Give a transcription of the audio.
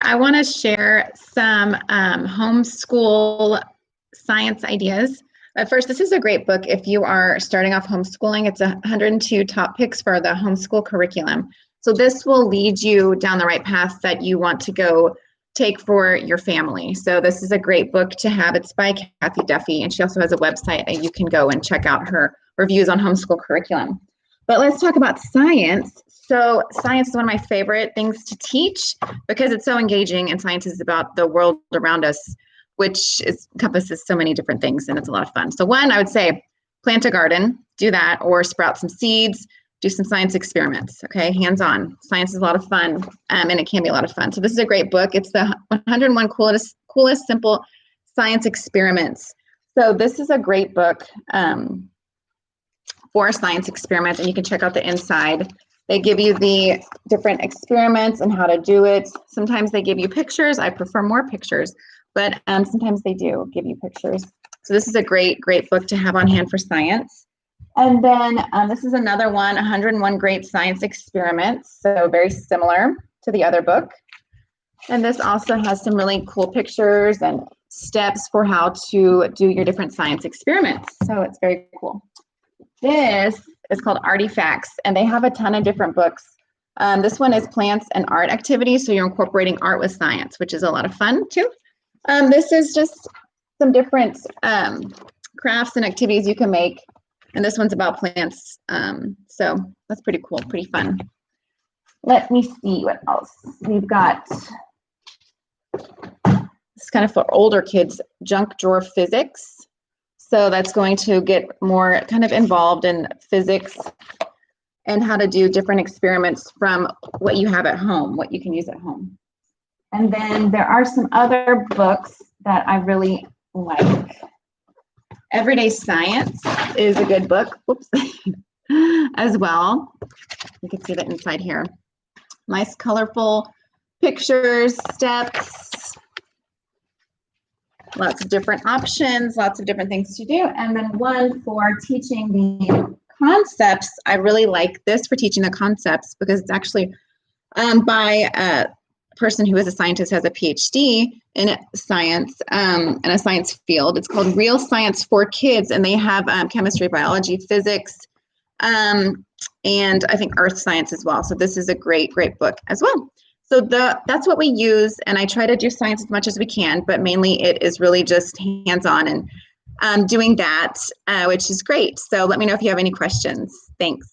I want to share some homeschool science ideas. But first, this is a great book if you are starting off homeschooling. It's 102 top picks for the homeschool curriculum. So this will lead you down the right path that you want to go take for your family. So this is a great book to have. It's by Cathy Duffy, and she also has a website that you can go and check out her reviews on homeschool curriculum. But let's talk about science. So science is one of my favorite things to teach because it's so engaging, and science is about the world around us, which encompasses so many different things, and it's a lot of fun. So one, I would say plant a garden, do that, or sprout some seeds, do some science experiments, okay, hands-on. Science is a lot of fun, and it can be a lot of fun. So this is a great book. It's the 101 coolest simple science experiments. So this is a great book for science experiments, and you can check out the inside. They give you the different experiments and how to do it. Sometimes they give you pictures. I prefer more pictures, but sometimes they do give you pictures. So this is a great book to have on hand for science. And then this is another one, 101 Great Science Experiments. So very similar to the other book. And this also has some really cool pictures and steps for how to do your different science experiments. So it's very cool. This is called Arty Facts, and they have a ton of different books. This one is plants and art activities, so you're incorporating art with science, which is a lot of fun too. This is just some different crafts and activities you can make, and this one's about plants, so that's pretty cool, pretty fun. Let me see what else. We've got, it's kind of for older kids, junk drawer physics. So that's going to get more kind of involved in physics and how to do different experiments from what you have at home, what you can use at home. And then there are some other books that I really like. Everyday Science is a good book, whoops, as well. You can see that inside here. Nice, colorful pictures, steps, lots of different options, lots of different things to do. And then one for teaching the concepts. I really like this for teaching the concepts because it's actually by a person who is a scientist, has a PhD in science, in a science field. It's called Real Science for Kids, and they have chemistry, biology, physics, and I think earth science as well. So this is a great book as well. So that's what we use, and I try to do science as much as we can, but mainly it is really just hands-on and doing that, which is great. So let me know if you have any questions. Thanks.